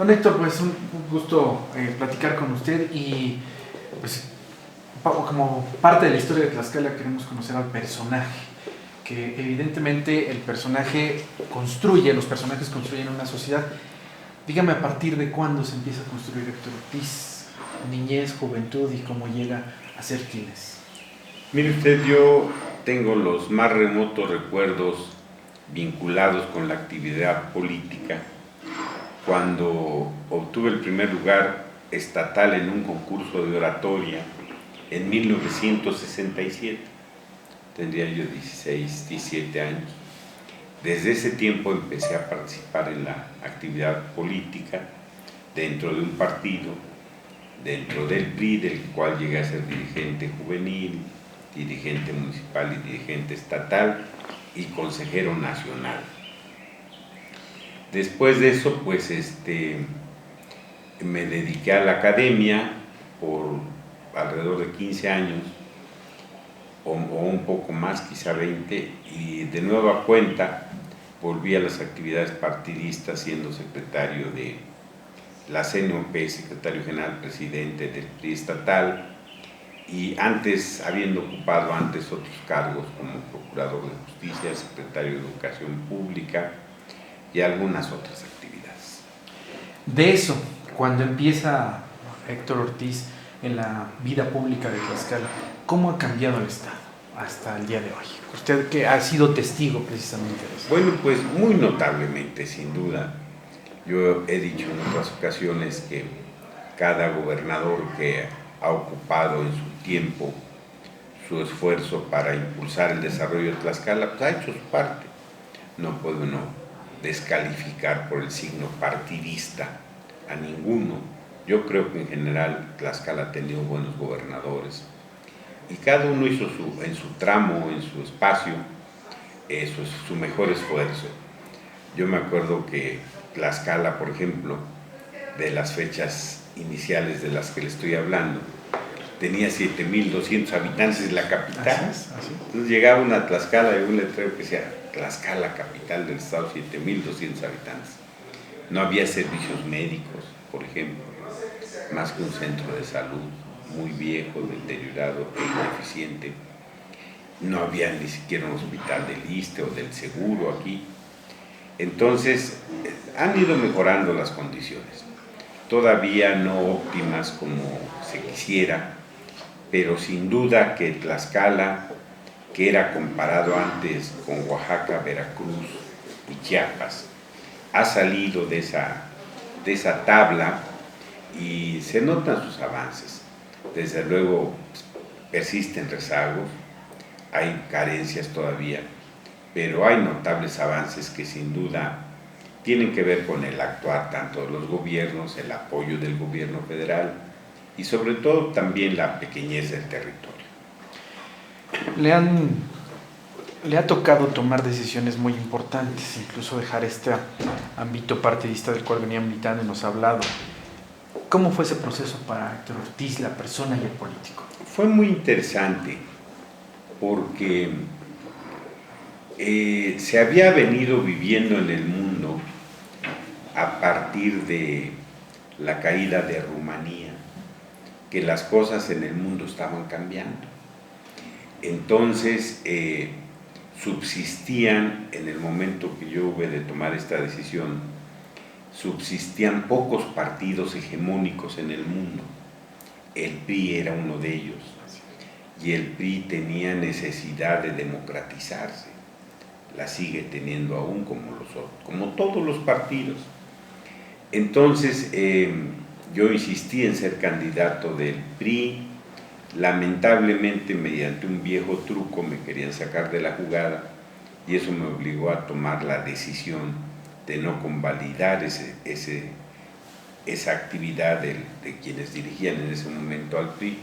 Don Héctor, pues un gusto platicar con usted y pues como parte de la historia de Tlaxcala queremos conocer al personaje, que evidentemente el personaje construye, los personajes construyen una sociedad. Dígame a partir de cuándo se empieza a construir Héctor Ortiz, niñez, juventud y cómo llega a ser quien es. Mire usted, yo tengo los más remotos recuerdos vinculados con la actividad política cuando obtuve el primer lugar estatal en un concurso de oratoria en 1967. Tendría yo 16, 17 años. Desde ese tiempo empecé a participar en la actividad política dentro de un partido, dentro del PRI, del cual llegué a ser dirigente juvenil, dirigente municipal y dirigente estatal y consejero nacional. Después de eso, pues me dediqué a la academia por alrededor de 15 años o un poco más, quizá 20, y de nueva cuenta volví a las actividades partidistas siendo secretario de la CNOP, secretario general presidente del PRI estatal, y antes, habiendo ocupado antes otros cargos como procurador de justicia, secretario de educación pública y algunas otras actividades. De eso, cuando empieza Héctor Ortiz en la vida pública de Tlaxcala, ¿cómo ha cambiado el Estado hasta el día de hoy? Usted que ha sido testigo precisamente de eso. Bueno, pues muy notablemente, sin duda. Yo he dicho en otras ocasiones que cada gobernador que ha ocupado en su tiempo su esfuerzo para impulsar el desarrollo de Tlaxcala, pues ha hecho su parte. No puede uno descalificar por el signo partidista a ninguno. Yo creo que en general Tlaxcala ha tenido buenos gobernadores y cada uno hizo en su tramo, en su espacio, su mejor esfuerzo. Yo me acuerdo que Tlaxcala, por ejemplo, de las fechas iniciales de las que le estoy hablando, tenía 7,200 habitantes, la capital. Así es. Entonces llegaba una Tlaxcala y un letrero que decía Tlaxcala, capital del estado, 7,200 habitantes. No había servicios médicos, por ejemplo, más que un centro de salud muy viejo, deteriorado e ineficiente. No había ni siquiera un hospital del ISSSTE o del Seguro aquí. Entonces, han ido mejorando las condiciones. Todavía no óptimas como se quisiera, pero sin duda que Tlaxcala, que era comparado antes con Oaxaca, Veracruz y Chiapas, ha salido de esa tabla y se notan sus avances. Desde luego persisten rezagos, hay carencias todavía, pero hay notables avances que sin duda tienen que ver con el actuar tanto de los gobiernos, el apoyo del gobierno federal y sobre todo también la pequeñez del territorio. Le ha tocado tomar decisiones muy importantes, incluso dejar este ámbito partidista del cual venía militando y nos ha hablado. ¿Cómo fue ese proceso para Héctor Ortiz, la persona y el político? Fue muy interesante porque se había venido viviendo en el mundo a partir de la caída de Rumanía, que las cosas en el mundo estaban cambiando. Entonces, subsistían, en el momento que yo hube de tomar esta decisión, subsistían pocos partidos hegemónicos en el mundo. El PRI era uno de ellos, y el PRI tenía necesidad de democratizarse. La sigue teniendo aún como todos los partidos. Entonces, yo insistí en ser candidato del PRI. Lamentablemente, mediante un viejo truco, me querían sacar de la jugada y eso me obligó a tomar la decisión de no convalidar esa actividad de quienes dirigían en ese momento al PRI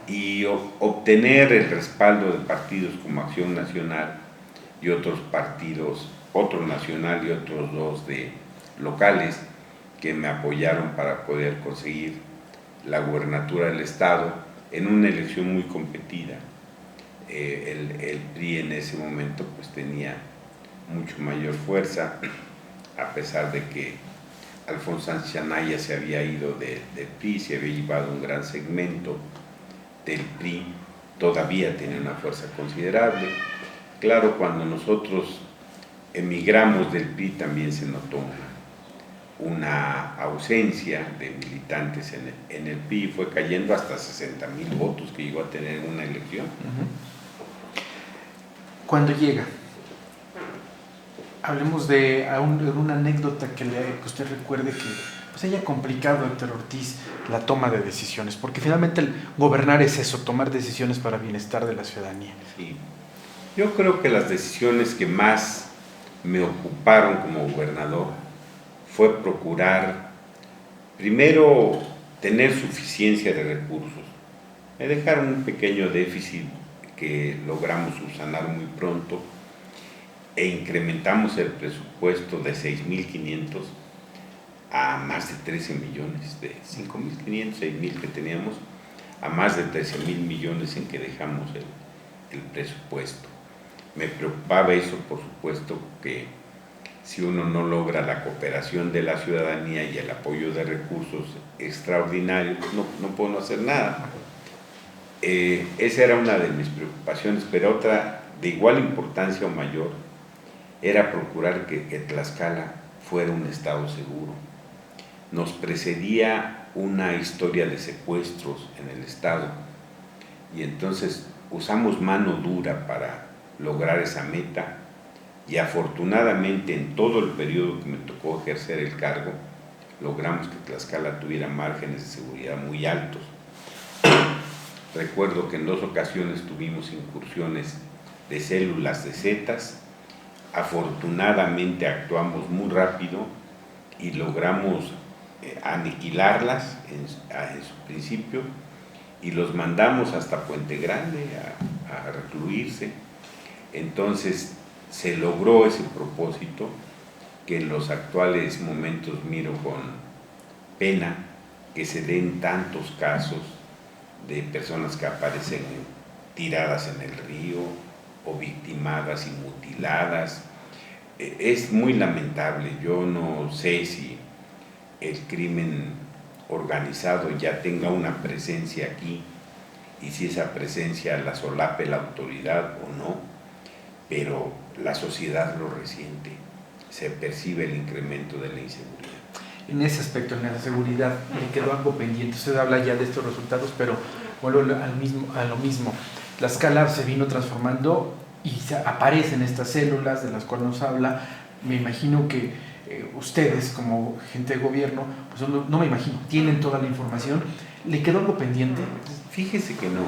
y obtener el respaldo de partidos como Acción Nacional y otros partidos, otro nacional y otros dos locales, que me apoyaron para poder conseguir la gubernatura del estado en una elección muy competida. El PRI en ese momento pues tenía mucho mayor fuerza, a pesar de que Alfonso Sánchez Anaya se había ido del PRI, se había llevado un gran segmento del PRI, todavía tiene una fuerza considerable. Claro, cuando nosotros emigramos del PRI también se notó una ausencia de militantes en el PRI, fue cayendo hasta 60,000 votos que llegó a tener una elección. Cuando llega, hablemos de una anécdota que usted recuerde que pues haya complicado a Héctor Ortiz la toma de decisiones, porque finalmente el gobernar es eso, tomar decisiones para bienestar de la ciudadanía. Sí. Yo creo que las decisiones que más me ocuparon como gobernador fue procurar, primero, tener suficiencia de recursos. Me dejaron un pequeño déficit que logramos subsanar muy pronto e incrementamos el presupuesto de 6,500 a más de 13 millones, de 5,500, 6,000 que teníamos, a más de 13,000 millones en que dejamos el presupuesto. Me preocupaba eso, por supuesto, que si uno no logra la cooperación de la ciudadanía y el apoyo de recursos extraordinarios, no puedo hacer nada. Esa era una de mis preocupaciones, pero otra de igual importancia o mayor era procurar que Tlaxcala fuera un estado seguro. Nos precedía una historia de secuestros en el estado y entonces usamos mano dura para lograr esa meta y afortunadamente en todo el periodo que me tocó ejercer el cargo logramos que Tlaxcala tuviera márgenes de seguridad muy altos. Recuerdo que en 2 ocasiones tuvimos incursiones de células de zetas. Afortunadamente actuamos muy rápido y logramos aniquilarlas en su principio y los mandamos hasta Puente Grande a recluirse. Entonces se logró ese propósito que en los actuales momentos miro con pena que se den tantos casos de personas que aparecen tiradas en el río o victimadas y mutiladas. Es muy lamentable. Yo no sé si el crimen organizado ya tenga una presencia aquí y si esa presencia la solape la autoridad o no, pero la sociedad lo resiente, se percibe el incremento de la inseguridad. En ese aspecto, en la seguridad, me quedó algo pendiente. Usted habla ya de estos resultados, pero vuelvo a lo mismo. Tlaxcala se vino transformando y aparecen estas células de las cuales nos habla. Me imagino que ustedes, como gente de gobierno, pues no me imagino, tienen toda la información. ¿Le quedó algo pendiente? Fíjese que no.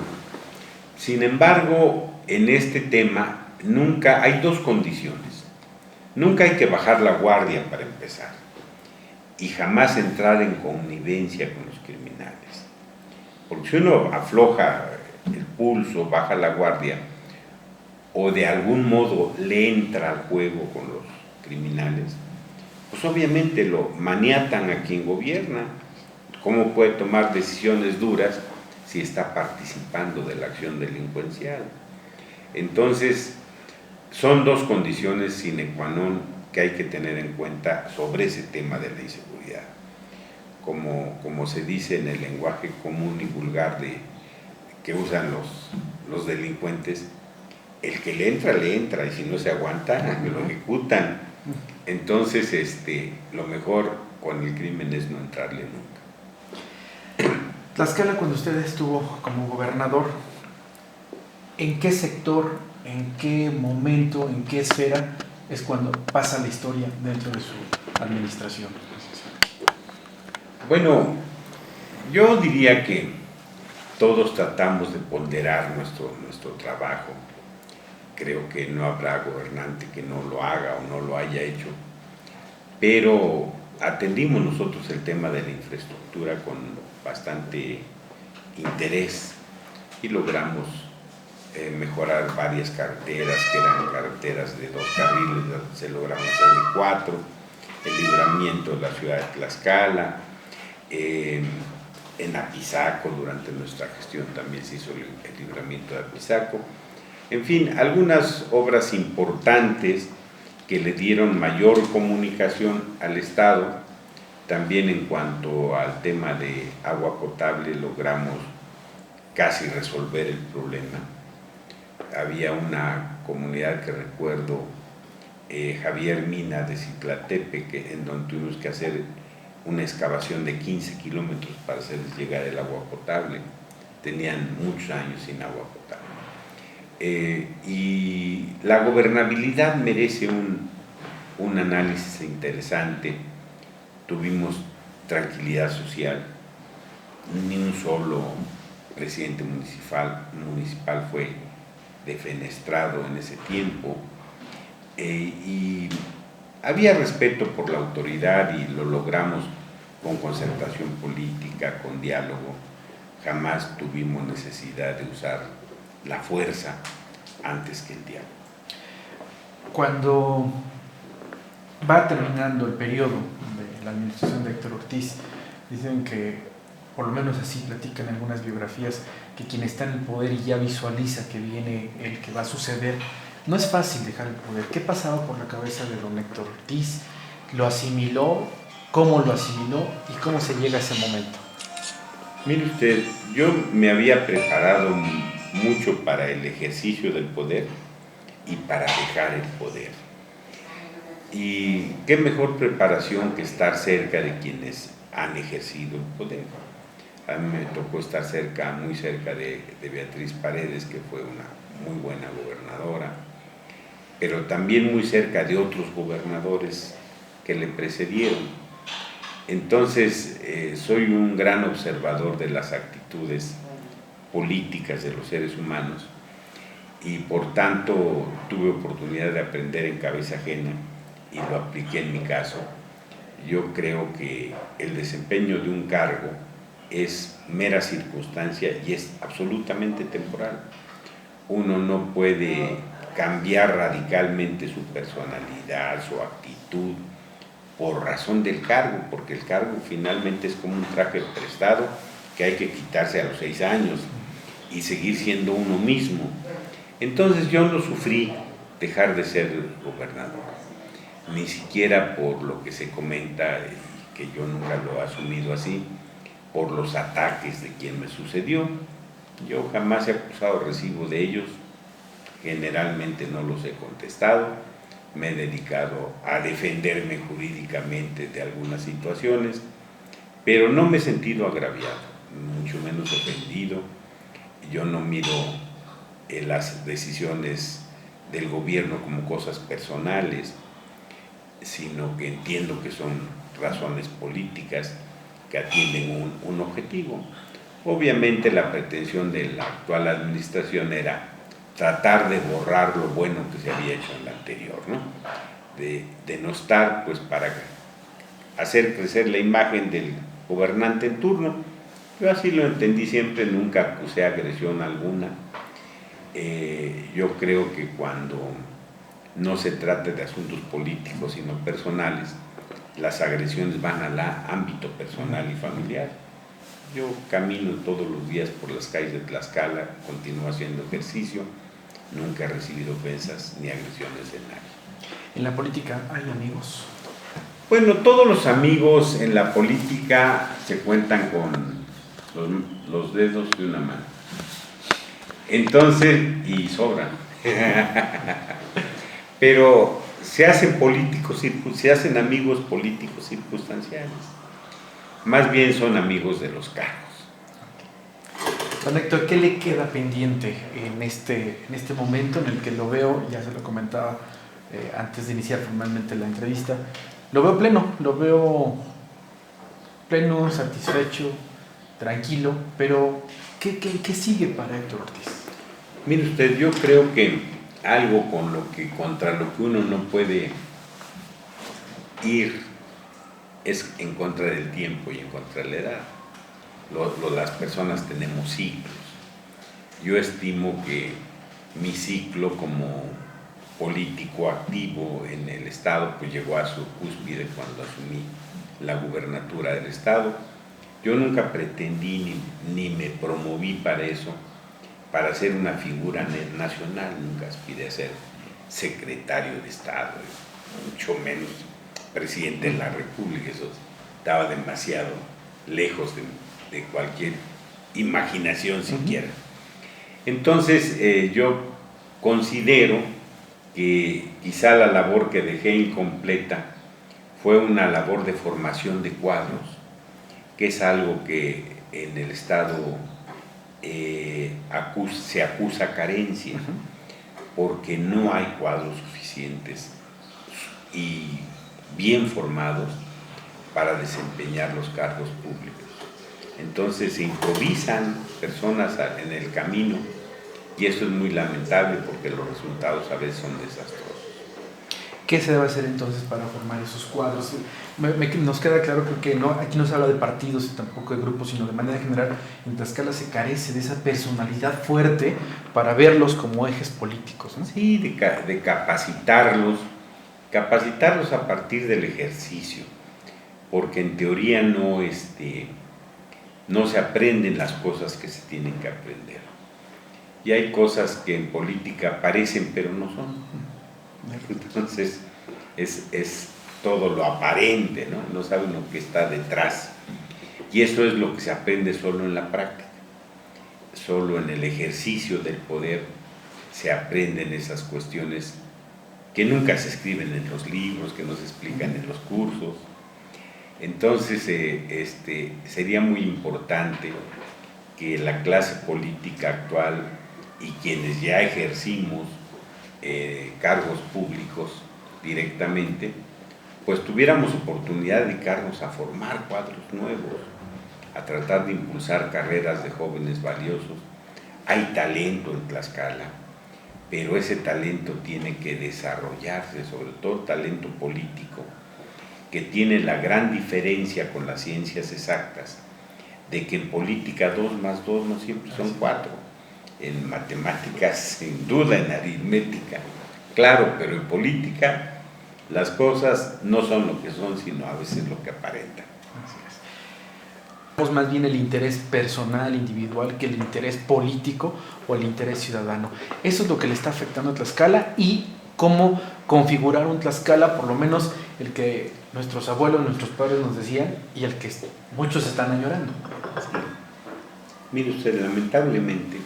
Sin embargo, en este tema nunca hay 2 condiciones. Nunca hay que bajar la guardia para empezar y jamás entrar en connivencia con los criminales. Porque si uno afloja el pulso, baja la guardia o de algún modo le entra al juego con los criminales, pues obviamente lo maniatan a quien gobierna. ¿Cómo puede tomar decisiones duras si está participando de la acción delincuencial? Entonces, son 2 condiciones sine qua non que hay que tener en cuenta sobre ese tema de la inseguridad. Como se dice en el lenguaje común y vulgar que usan los delincuentes, el que le entra, y si no se aguanta, lo ejecutan. Entonces, lo mejor con el crimen es no entrarle nunca. Tlaxcala, cuando usted estuvo como gobernador, ¿en qué sector, en qué momento, en qué esfera es cuando pasa la historia dentro de su administración? Bueno, yo diría que todos tratamos de ponderar nuestro trabajo. Creo que no habrá gobernante que no lo haga o no lo haya hecho, pero atendimos nosotros el tema de la infraestructura con bastante interés y logramos mejorar varias carreteras que eran carreteras de 2 carriles, se lograron hacer de 4, el libramiento de la ciudad de Tlaxcala, en Apizaco durante nuestra gestión también se hizo el libramiento de Apizaco. En fin, algunas obras importantes que le dieron mayor comunicación al Estado También en cuanto al tema de agua potable logramos casi resolver el problema. Había una comunidad que recuerdo, Javier Mina de Ciclatepe, en donde tuvimos que hacer una excavación de 15 kilómetros para hacerles llegar el agua potable. Tenían muchos años sin agua potable. Y la gobernabilidad merece un análisis interesante. Tuvimos tranquilidad social, ni un solo presidente municipal fue defenestrado en ese tiempo, y había respeto por la autoridad y lo logramos con concertación política, con diálogo. Jamás tuvimos necesidad de usar la fuerza antes que el diálogo. Cuando va terminando el periodo de la administración de Héctor Ortiz, dicen que, por lo menos así platican algunas biografías, que quien está en el poder y ya visualiza que viene el que va a suceder, no es fácil dejar el poder. ¿Qué pasaba por la cabeza de don Héctor Ortiz? ¿Lo asimiló? ¿Cómo lo asimiló? ¿Y cómo se llega a ese momento? Mire usted, yo me había preparado mucho para el ejercicio del poder y para dejar el poder. Y qué mejor preparación que estar cerca de quienes han ejercido el poder. A mí me tocó estar muy cerca de Beatriz Paredes, que fue una muy buena gobernadora, pero también muy cerca de otros gobernadores que le precedieron. Entonces, soy un gran observador de las actitudes políticas de los seres humanos y por tanto tuve oportunidad de aprender en cabeza ajena y lo apliqué en mi caso. Yo creo que el desempeño de un cargo es mera circunstancia y es absolutamente temporal. Uno no puede cambiar radicalmente su personalidad, su actitud, por razón del cargo, porque el cargo finalmente es como un traje prestado que hay que quitarse a los 6 años y seguir siendo uno mismo. Entonces yo no sufrí dejar de ser gobernador, ni siquiera por lo que se comenta, que yo nunca lo he asumido así, por los ataques de quien me sucedió. Yo jamás he acusado recibo de ellos, generalmente no los he contestado. Me he dedicado a defenderme jurídicamente de algunas situaciones, pero no me he sentido agraviado, mucho menos ofendido. Yo no miro las decisiones del gobierno como cosas personales, sino que entiendo que son razones políticas que atienden un objetivo. Obviamente la pretensión de la actual administración era tratar de borrar lo bueno que se había hecho en la anterior, ¿no? De denostar, pues, para hacer crecer la imagen del gobernante en turno. Yo así lo entendí siempre, nunca acusé agresión alguna. Yo creo que cuando no se trata de asuntos políticos sino personales, las agresiones van al ámbito personal y familiar. Yo camino todos los días por las calles de Tlaxcala, continúo haciendo ejercicio, nunca he recibido ofensas ni agresiones de nadie. ¿En la política hay amigos? Bueno, todos los amigos en la política se cuentan con los dedos de una mano. Entonces, y sobran. Pero se hacen amigos políticos circunstanciales. Más bien son amigos de los cargos. Don Héctor, ¿qué le queda pendiente en este momento en el que lo veo? Ya se lo comentaba antes de iniciar formalmente la entrevista. Lo veo pleno, satisfecho, tranquilo, pero ¿qué sigue para Héctor Ortiz? Mire usted, yo creo que algo contra lo que uno no puede ir es en contra del tiempo y en contra de la edad. Las personas tenemos ciclos. Yo estimo que mi ciclo como político activo en el Estado pues llegó a su cúspide cuando asumí la gubernatura del Estado. Yo nunca pretendí ni me promoví para eso, para ser una figura nacional. Nunca aspiré a ser secretario de Estado, mucho menos presidente de la República. Eso estaba demasiado lejos de cualquier imaginación siquiera. Entonces yo considero que quizá la labor que dejé incompleta fue una labor de formación de cuadros, que es algo que en el Estado se acusa carencia, porque no hay cuadros suficientes y bien formados para desempeñar los cargos públicos. Entonces se improvisan personas en el camino y eso es muy lamentable porque los resultados a veces son desastrosos. ¿Qué se debe hacer entonces para formar esos cuadros? Nos queda claro que aquí no se habla de partidos y tampoco de grupos, sino de manera general, en Tlaxcala se carece de esa personalidad fuerte para verlos como ejes políticos, ¿no? Sí, de capacitarlos a partir del ejercicio, porque en teoría no se aprenden las cosas que se tienen que aprender. Y hay cosas que en política parecen pero no son. Entonces es todo lo aparente, ¿no? No saben lo que está detrás. Y eso es lo que se aprende solo en la práctica. Solo en el ejercicio del poder se aprenden esas cuestiones que nunca se escriben en los libros, que no se explican en los cursos. Entonces sería muy importante que la clase política actual y quienes ya ejercimos cargos públicos directamente, pues tuviéramos oportunidad de dedicarnos a formar cuadros nuevos, a tratar de impulsar carreras de jóvenes valiosos. Hay talento en Tlaxcala, pero ese talento tiene que desarrollarse, sobre todo talento político, que tiene la gran diferencia con las ciencias exactas, de que en política 2 más 2 no siempre son 4. En matemáticas, sin duda, en aritmética, claro, pero en política las cosas no son lo que son, sino a veces lo que aparentan. Es más bien el interés personal, individual, que el interés político o el interés ciudadano. Eso es lo que le está afectando a Tlaxcala y cómo configurar un Tlaxcala, por lo menos el que nuestros abuelos, nuestros padres nos decían y el que muchos están añorando. Sí. Mire usted, lamentablemente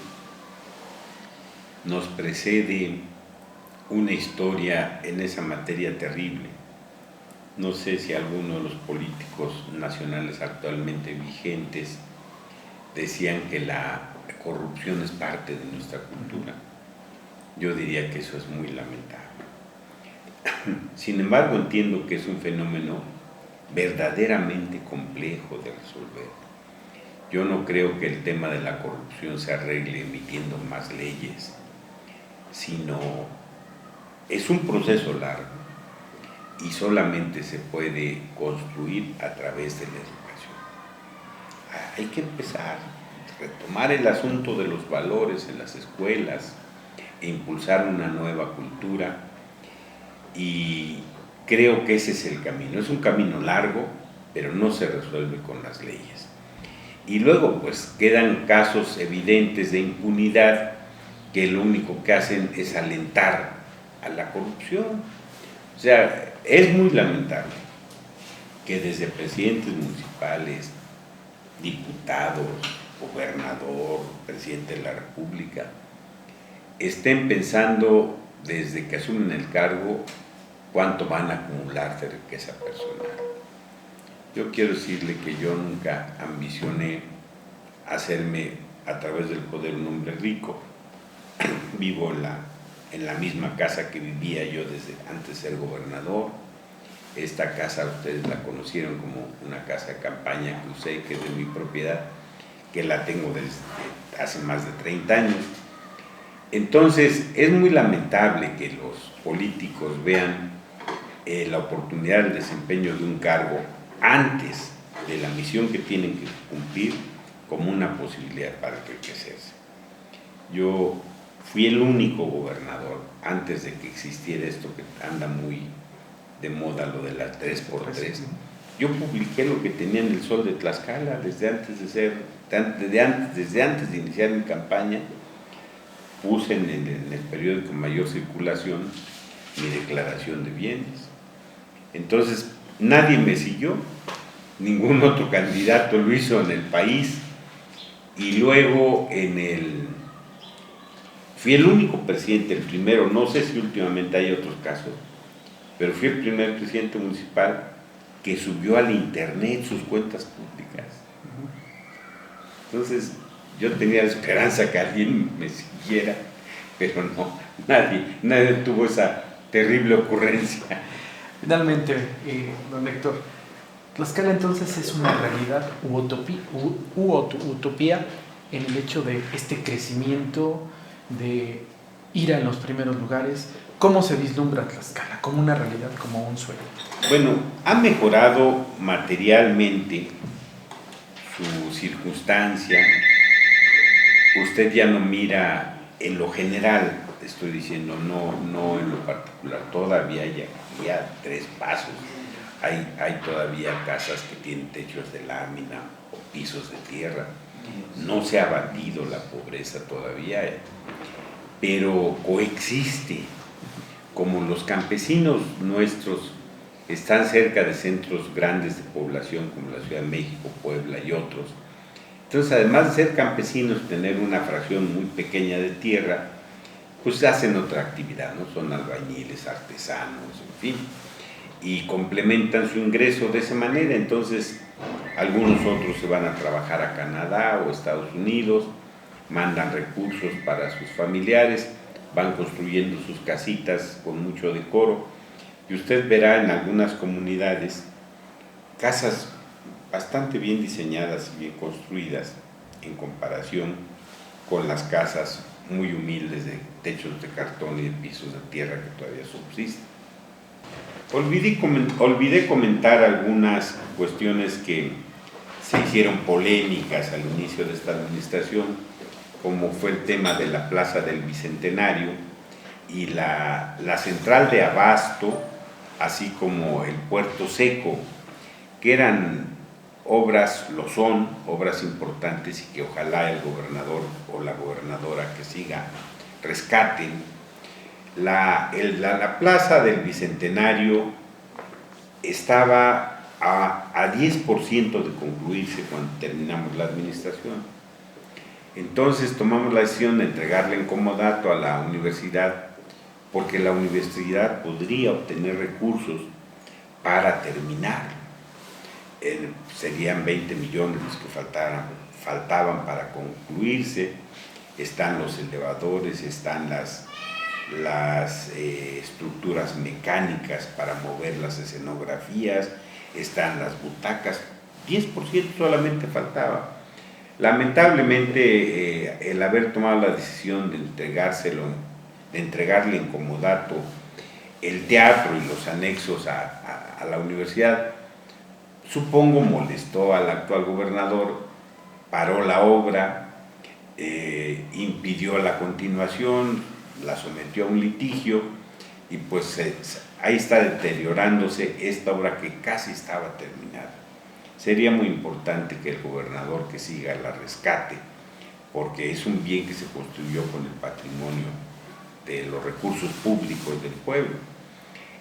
nos precede una historia en esa materia terrible. No sé si alguno de los políticos nacionales actualmente vigentes decían que la corrupción es parte de nuestra cultura. Yo diría que eso es muy lamentable. Sin embargo, entiendo que es un fenómeno verdaderamente complejo de resolver. Yo no creo que el tema de la corrupción se arregle emitiendo más leyes, sino es un proceso largo y solamente se puede construir a través de la educación. Hay que empezar a retomar el asunto de los valores en las escuelas e impulsar una nueva cultura, y creo que ese es el camino. Es un camino largo, pero no se resuelve con las leyes. Y luego pues quedan casos evidentes de impunidad que lo único que hacen es alentar a la corrupción. O sea, es muy lamentable que desde presidentes municipales, diputados, gobernador, presidente de la República, estén pensando desde que asumen el cargo cuánto van a acumular de riqueza personal. Yo quiero decirle que yo nunca ambicioné hacerme a través del poder un hombre rico. Vivo en la misma casa que vivía yo desde antes de ser gobernador. Esta casa ustedes la conocieron como una casa de campaña que usé, que es de mi propiedad, que la tengo desde hace más de 30 años. Entonces es muy lamentable que los políticos vean la oportunidad del desempeño de un cargo antes de la misión que tienen que cumplir como una posibilidad para enriquecerse. Yo fui el único gobernador antes de que existiera esto que anda muy de moda, lo de las 3x3. Yo publiqué lo que tenía en el Sol de Tlaxcala desde antes de iniciar mi campaña. Puse en el periódico con mayor circulación mi declaración de bienes. Entonces nadie me siguió, ningún otro candidato lo hizo en el país, y luego fui el único presidente, el primero, no sé si últimamente hay otros casos, pero fui el primer presidente municipal que subió al internet sus cuentas públicas. Entonces yo tenía la esperanza que alguien me siguiera, pero no, nadie tuvo esa terrible ocurrencia. Finalmente, don Héctor, Tlaxcala entonces es una realidad u utopía en el hecho de este crecimiento, de ir a los primeros lugares. ¿Cómo se vislumbra Tlaxcala? ¿Como una realidad, como un sueño? Bueno, ha mejorado materialmente su circunstancia. Usted ya no mira en lo general, estoy diciendo, no en lo particular. Todavía hay aquí a 3 pasos. Hay todavía casas que tienen techos de lámina o pisos de tierra. No se ha abatido la pobreza todavía, pero coexiste. Como los campesinos nuestros están cerca de centros grandes de población como la Ciudad de México, Puebla y otros, entonces además de ser campesinos, tener una fracción muy pequeña de tierra, pues hacen otra actividad, ¿no? Son albañiles, artesanos, en fin, y complementan su ingreso de esa manera. Entonces algunos otros se van a trabajar a Canadá o Estados Unidos, mandan recursos para sus familiares, van construyendo sus casitas con mucho decoro, y usted verá en algunas comunidades casas bastante bien diseñadas y bien construidas en comparación con las casas muy humildes de techos de cartón y de pisos de tierra que todavía subsisten. Olvidé comentar algunas cuestiones que se hicieron polémicas al inicio de esta administración, como fue el tema de la Plaza del Bicentenario y la central de abasto, así como el Puerto Seco, que eran obras, lo son, obras importantes, y que ojalá el gobernador o la gobernadora que siga rescaten. La Plaza del Bicentenario estaba a 10% de concluirse cuando terminamos la administración. Entonces tomamos la decisión de entregarle en comodato a la universidad, porque la universidad podría obtener recursos para terminar. Serían 20 millones los que faltaban para concluirse. Están los elevadores, están las estructuras mecánicas para mover las escenografías, están las butacas, 10% solamente faltaba. Lamentablemente, el haber tomado la decisión de entregarle en comodato el teatro y los anexos a la universidad, supongo molestó al actual gobernador, paró la obra, impidió la continuación, la sometió a un litigio, y pues ahí está deteriorándose esta obra que casi estaba terminada. Sería muy importante que el gobernador que siga la rescate, porque es un bien que se construyó con el patrimonio de los recursos públicos del pueblo.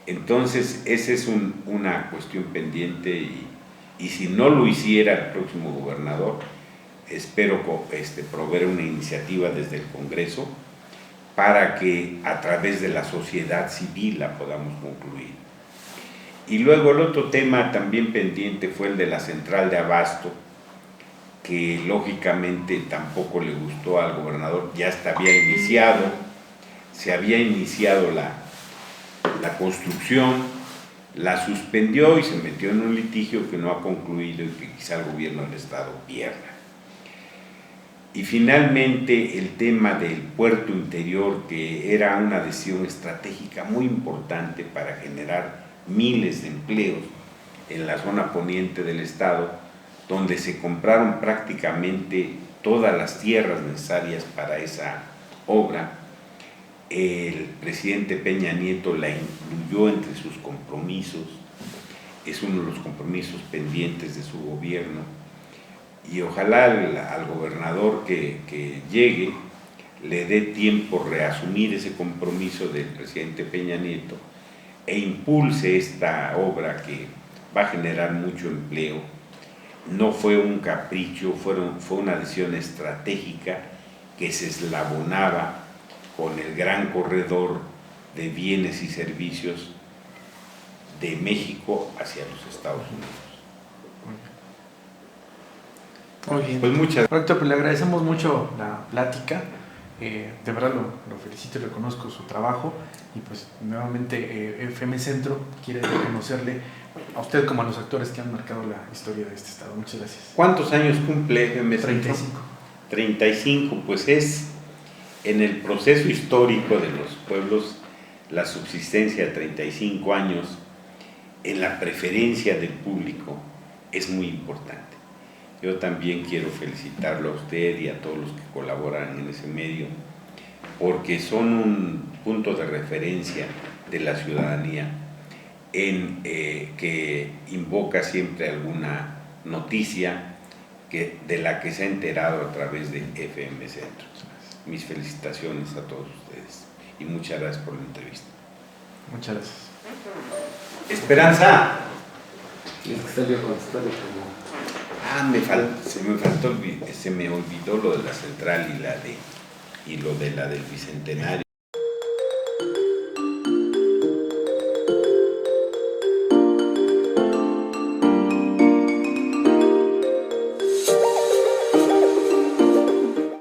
Entonces esa es una cuestión pendiente, y si no lo hiciera el próximo gobernador, espero proveer una iniciativa desde el Congreso para que a través de la sociedad civil la podamos concluir. Y luego el otro tema también pendiente fue el de la central de abasto, que lógicamente tampoco le gustó al gobernador. Ya se había iniciado la construcción, la suspendió y se metió en un litigio que no ha concluido y que quizá el gobierno del estado pierda. Y finalmente el tema del puerto interior, que era una decisión estratégica muy importante para generar miles de empleos en la zona poniente del estado, donde se compraron prácticamente todas las tierras necesarias para esa obra. El presidente Peña Nieto la incluyó entre sus compromisos, es uno de los compromisos pendientes de su gobierno, y ojalá al gobernador que llegue le dé tiempo reasumir ese compromiso del presidente Peña Nieto e impulse esta obra que va a generar mucho empleo no fue un capricho, fue una decisión estratégica que se eslabonaba con el gran corredor de bienes y servicios de México hacia los Estados Unidos. Muy bien. Pues muchas Doctor, pues le agradecemos mucho la plática. De verdad lo felicito y reconozco su trabajo. Y pues nuevamente FM Centro quiere reconocerle a usted como a los actores que han marcado la historia de este estado. Muchas gracias. ¿Cuántos años cumple FM Centro? 35. 35, pues es en el proceso histórico de los pueblos la subsistencia de 35 años en la preferencia del público es muy importante. Yo también quiero felicitarlo a usted y a todos los que colaboran en ese medio, porque son un punto de referencia de la ciudadanía que invoca siempre alguna noticia de la que se ha enterado a través de FM Centro. Mis felicitaciones a todos ustedes y muchas gracias por la entrevista. Muchas gracias. Esperanza. Es que salió contestando como... se me olvidó lo de la central y lo de la del Bicentenario.